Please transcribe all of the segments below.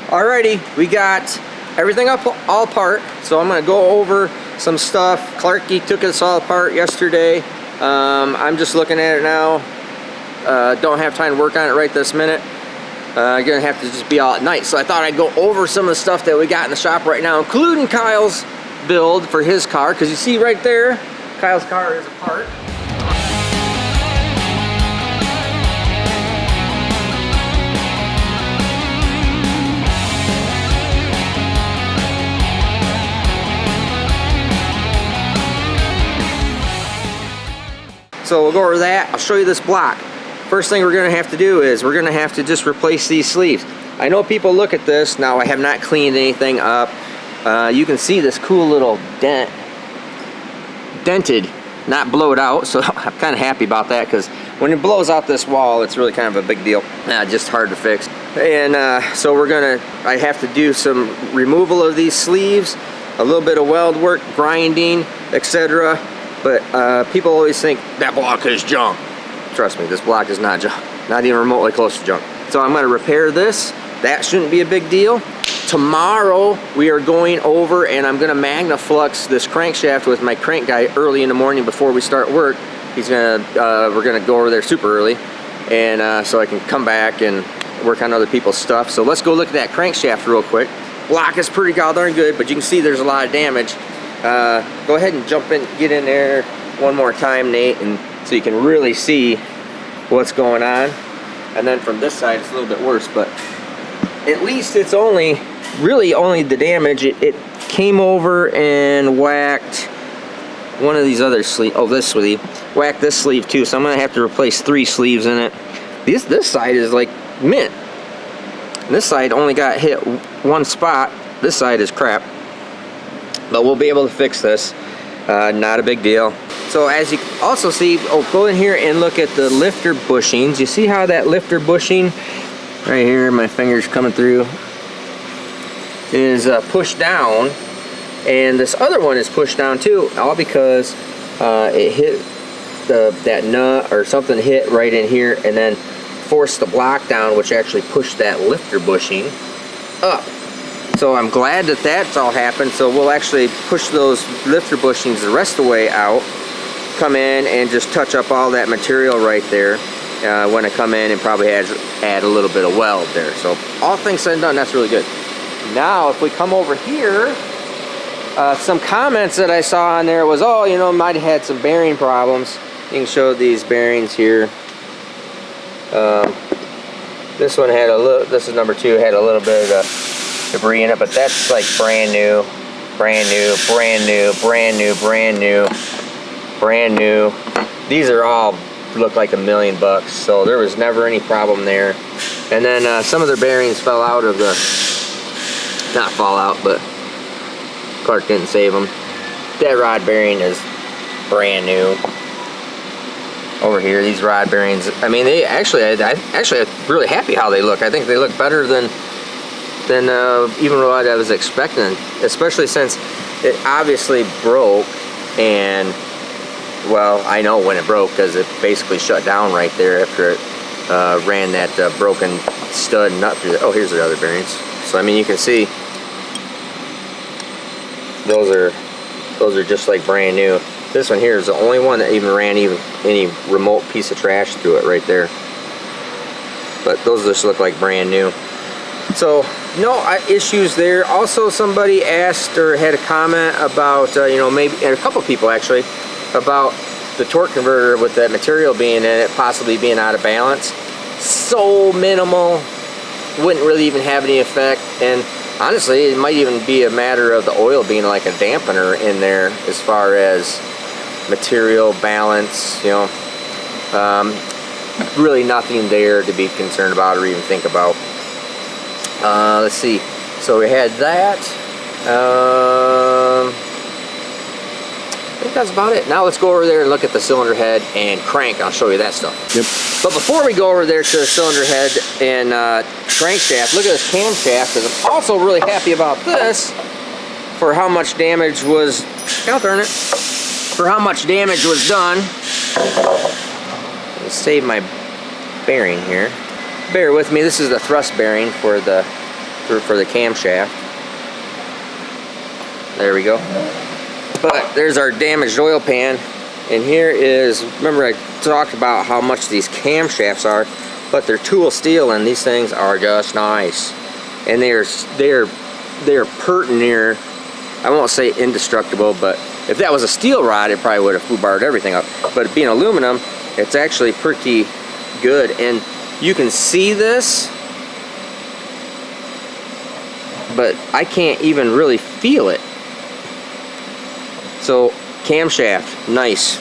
Alrighty, we got everything up all apart, so I'm gonna go over some stuff. Clarky took us all apart yesterday. I'm just looking at it now. Don't have time to work on it right this minute. I'm gonna have to just be all at night, so I thought I'd go over some of the stuff that we got in the shop right now, including Kyle's build for his car, because you see right there, Kyle's car is apart. So we'll go over that. I'll show you this block. First thing we're gonna have to do is we're gonna have to just replace these sleeves. I know people look at this, now I have not cleaned anything up. You can see this cool little dented, not blowed out, so I'm kind of happy about that, because when it blows out this wall, it's really kind of a big deal. Just hard to fix. And so I have to do some removal of these sleeves, a little bit of weld work, grinding, etc. But people always think that block is junk. Trust me, this block is not junk. Not even remotely close to junk. So I'm gonna repair this. That shouldn't be a big deal. Tomorrow we are going over and I'm gonna magnaflux this crankshaft with my crank guy early in the morning before we start work. We're gonna go over there super early, and so I can come back and work on other people's stuff. So let's go look at that crankshaft real quick. Block is pretty goddamn good, but you can see there's a lot of damage. Go ahead and jump in, get in there one more time, Nate, and so you can really see what's going on. And then from this side it's a little bit worse, but at least it's really only the damage. It came over and whacked one of these other sleeves. Oh, this sleeve. Whacked this sleeve too, so I'm gonna have to replace 3 sleeves in it. This side is like mint. This side only got hit one spot. This side is crap. But we'll be able to fix this. Not a big deal. So as you also see, go in here and look at the lifter bushings. You see how that lifter bushing right here, my finger's coming through, is pushed down, and this other one is pushed down too, all because it hit that nut or something hit right in here and then forced the block down, which actually pushed that lifter bushing up. So I'm glad that that's all happened. So we'll actually push those lifter bushings the rest of the way out, come in and just touch up all that material right there when I come in, and probably add a little bit of weld there. So all things said and done, that's really good. Now if we come over here, some comments that I saw on there was, oh, you know, might have had some bearing problems. You can show these bearings here. This one had this is number 2, had a little bit of debris in it, but that's like brand new. These are all look like $1,000,000, so there was never any problem there. And then some of their bearings fell out of the, not fall out, but Clark didn't save them. That rod bearing is brand new. Over here, these rod bearings, I mean, they actually, I'm really happy how they look. I think they look better than even what I was expecting, especially since it obviously broke. And well, I know when it broke because it basically shut down right there after it ran that broken stud nut through there. Oh, here's the other bearings. So I mean, you can see those are just like brand new. This one here is the only one that even ran any remote piece of trash through it right there. But those just look like brand new. So no issues there. Also, somebody asked or had a comment about, you know, maybe, and a couple people actually, about the torque converter with that material being in it possibly being out of balance. So minimal, wouldn't really even have any effect. And honestly, it might even be a matter of the oil being like a dampener in there as far as material balance, you know. Really nothing there to be concerned about or even think about. Let's see, so we had that. I think that's about it. Now let's go over there and look at the cylinder head and crank. I'll show you that stuff. Yep. But before we go over there to the cylinder head and crankshaft, look at this camshaft, because I'm also really happy about this for how much damage was, I'll turn it, for how much damage was done. Let's save my bearing here. Bear with me, this is the thrust bearing for the for the camshaft. There we go. But there's our damaged oil pan, and here is, remember I talked about how much these camshafts are, but they're tool steel, and these things are just nice. And they're pert near, I won't say indestructible, but if that was a steel rod, it probably would have foobarred everything up. But being aluminum, it's actually pretty good, and you can see this, but I can't even really feel it. So camshaft, nice.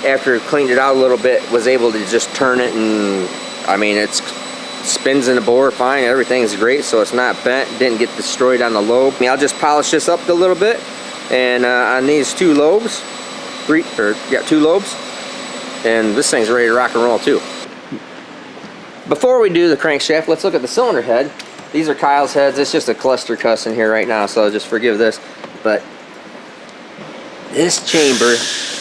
After it cleaned it out a little bit, was able to just turn it, and I mean, it spins in the bore fine, everything's great, so it's not bent, didn't get destroyed on the lobe. I mean, I'll just polish this up a little bit, and on these two lobes, two lobes, and this thing's ready to rock and roll too. Before we do the crankshaft, let's look at the cylinder head. These are Kyle's heads. It's just a cluster cuss in here right now, so just forgive this. But this chamber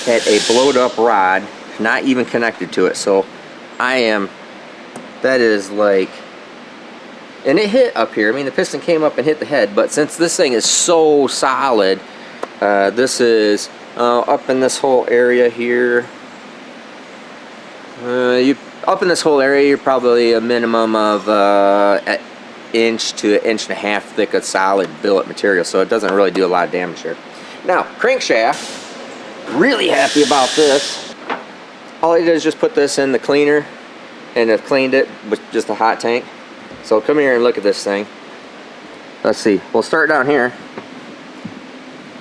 had a blowed up rod, not even connected to it. So that is like, and it hit up here. I mean, the piston came up and hit the head, but since this thing is so solid, this is up in this whole area here. Up in this whole area, you're probably a minimum of an inch to an inch and a half thick of solid billet material, so it doesn't really do a lot of damage here. Now, crankshaft, really happy about this. All I did is just put this in the cleaner, and I've cleaned it with just a hot tank. So come here and look at this thing. Let's see, we'll start down here.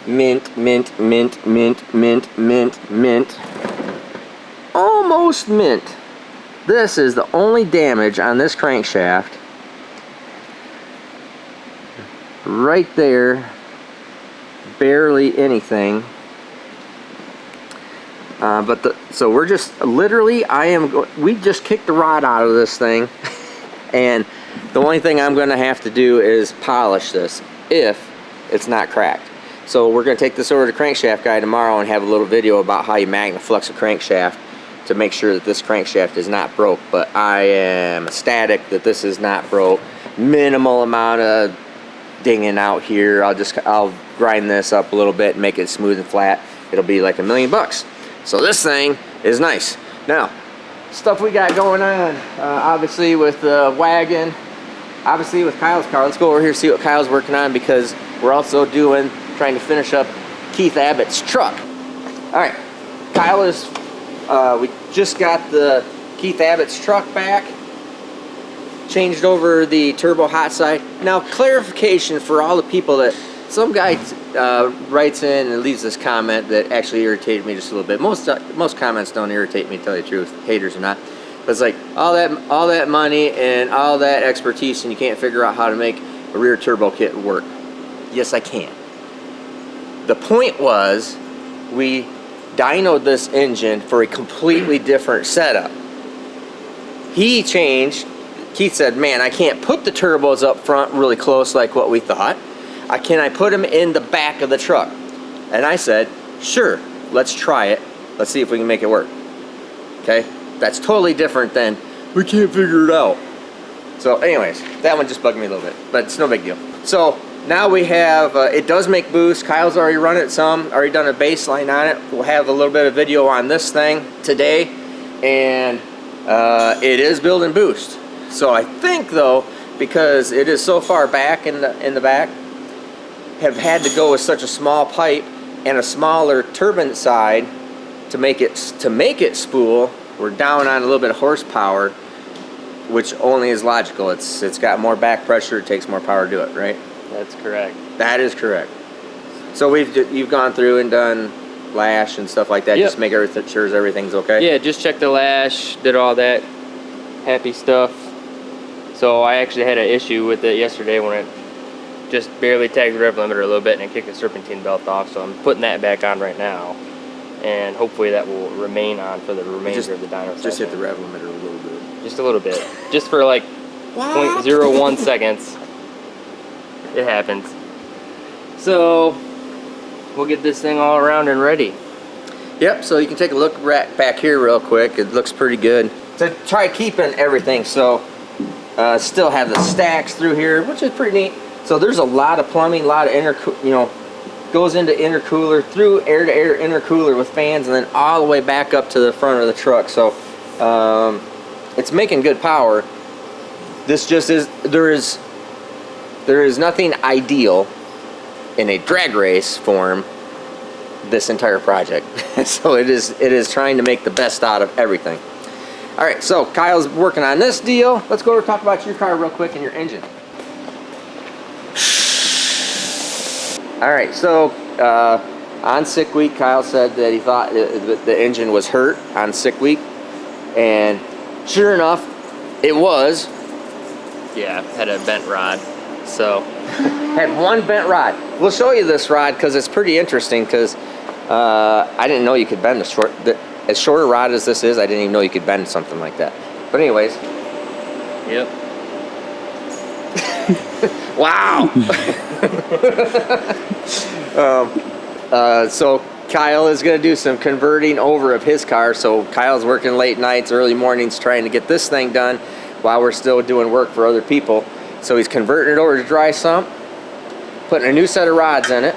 Mint, mint, mint, mint, mint, mint, mint. Almost mint. This is the only damage on this crankshaft. Right there, barely anything. So we're just literally, we just kicked the rod out of this thing, and the only thing I'm going to have to do is polish this if it's not cracked. So we're going to take this over to the crankshaft guy tomorrow and have a little video about how you magnaflux a crankshaft to make sure that this crankshaft is not broke. But I am ecstatic that this is not broke. Minimal amount of dinging out here. I'll grind this up a little bit and make it smooth and flat. It'll be like $1,000,000. So this thing is nice. Now, stuff we got going on, obviously with the wagon, obviously with Kyle's car. Let's go over here and see what Kyle's working on, because we're also trying to finish up Keith Abbott's truck. All right, Kyle is, we just got the Keith Abbott's truck back, changed over the turbo hot side. Now, clarification for all the people that, some guy writes in and leaves this comment that actually irritated me just a little bit. Most comments don't irritate me, to tell you the truth, haters or not. But it's like, all that money and all that expertise, and you can't figure out how to make a rear turbo kit work. Yes, I can. The point was, we dynoed this engine for a completely different setup. Keith said, man, I can't put the turbos up front really close like what we thought. Can I put them in the back of the truck? And I said, sure, let's try it. Let's see if we can make it work. Okay? That's totally different than, we can't figure it out. So anyways, that one just bugged me a little bit, but it's no big deal. So now we have, it does make boost. Kyle's already run it some, already done a baseline on it. We'll have a little bit of video on this thing today, and it is building boost. So I think though, because it is so far back in the back, have had to go with such a small pipe and a smaller turbine side to make it spool. We're down on a little bit of horsepower, which only is logical. It's got more back pressure, it takes more power to do it, right? That's correct. That is correct. So you've gone through and done lash and stuff like that, yep. Just make sure everything's okay? Yeah, just checked the lash, did all that happy stuff. So I actually had an issue with it yesterday when it just barely tagged the rev limiter a little bit and it kicked the serpentine belt off. So I'm putting that back on right now, and hopefully that will remain on for the remainder of the dyno session. Just hit the rev limiter a little bit. Just a little bit. Just for like 0.01 seconds. It happens. So we'll get this thing all around and ready. Yep, so you can take a look back here real quick. It looks pretty good. To try keeping everything, so Still have the stacks through here, which is pretty neat. So there's a lot of plumbing, a lot of goes into intercooler, through air-to-air intercooler with fans, and then all the way back up to the front of the truck. So it's making good power. This just is, there is nothing ideal in a drag race form, this entire project. So it is trying to make the best out of everything. All right, so Kyle's working on this deal. Let's go over and talk about your car real quick and your engine. All right, so on sick week, Kyle said that he thought the engine was hurt on sick week, and sure enough, it was. Yeah, had a bent rod, so. Had one bent rod. We'll show you this rod because it's pretty interesting, because I didn't know you could bend as short a rod as this is, I didn't even know you could bend something like that. But anyways. Yep. Wow. So Kyle is going to do some converting over of his car. So Kyle's working late nights, early mornings trying to get this thing done while we're still doing work for other people. So he's converting it over to dry sump, putting a new set of rods in it.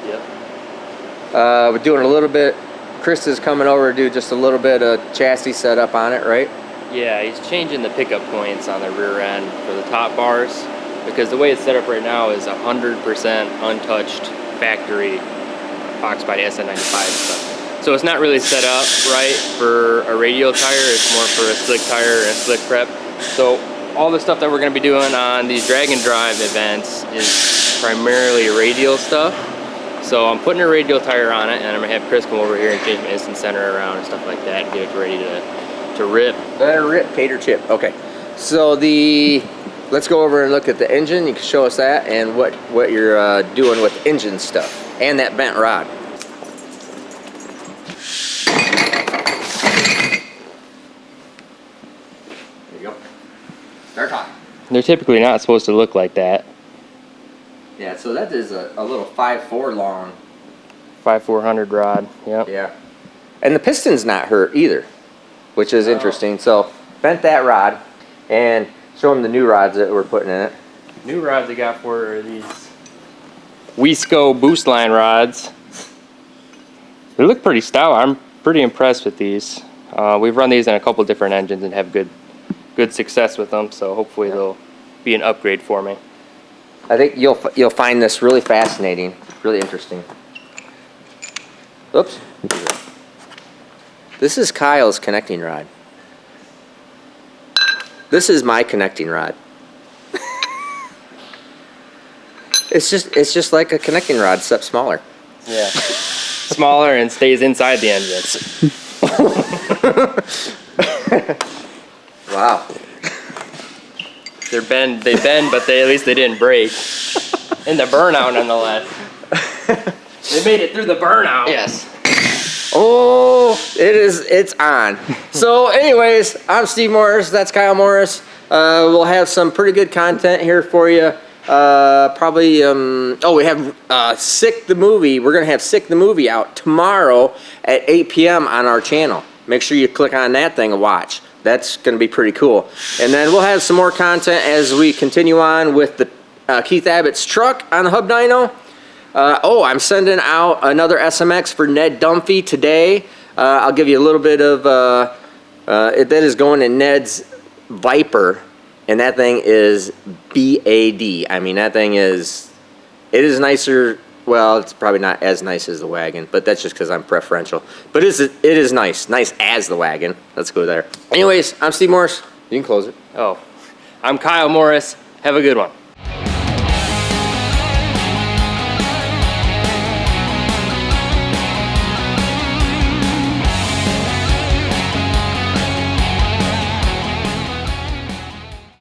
Yep. We're doing a little bit. Chris is coming over to do just a little bit of chassis setup on it, right? Yeah, he's changing the pickup points on the rear end for the top bars, because the way it's set up right now is 100% untouched factory Fox by the SN95 stuff. So it's not really set up right for a radial tire, it's more for a slick tire and a slick prep. So all the stuff that we're going to be doing on these drag and drive events is primarily radial stuff. So I'm putting a radial tire on it, and I'm going to have Chris come over here and change my instant center around and stuff like that and get it ready to rip. Rip, cater chip. Okay. So let's go over and look at the engine. You can show us that and what you're doing with engine stuff and that bent rod. There you go. Start talking. They're typically not supposed to look like that. Yeah, so that is a little 5.4 long. 5/400 rod, yep. Yeah. And the piston's not hurt either, which is interesting. So bent that rod and show them the new rods that we're putting in it. New rods I got for are these Weisco boost line rods. They look pretty stout. I'm pretty impressed with these. We've run these in a couple different engines and have good success with them, so hopefully they'll be an upgrade for me. I think you'll find this really fascinating, really interesting. Oops. This is Kyle's connecting rod. This is my connecting rod. It's just like a connecting rod, except smaller. Yeah. Smaller and stays inside the engine. Wow. They bend, but at least they didn't break. In the burnout, nonetheless. They made it through the burnout. Yes. Oh, it's on. So anyways, I'm Steve Morris, that's Kyle Morris. We'll have some pretty good content here for you. Probably, we have Sick the Movie. We're going to have Sick the Movie out tomorrow at 8 p.m. on our channel. Make sure you click on that thing and watch. That's going to be pretty cool. And then we'll have some more content as we continue on with the Keith Abbott's truck on the Hub Dyno. I'm sending out another SMX for Ned Dunphy today. I'll give you a little bit of, that is going in Ned's Viper, and that thing is BAD. I mean, that thing is, it is nicer. Well, it's probably not as nice as the wagon, but that's just because I'm preferential. But it is nice as the wagon. Let's go there. Anyways, I'm Steve Morris. You can close it. Oh, I'm Kyle Morris. Have a good one.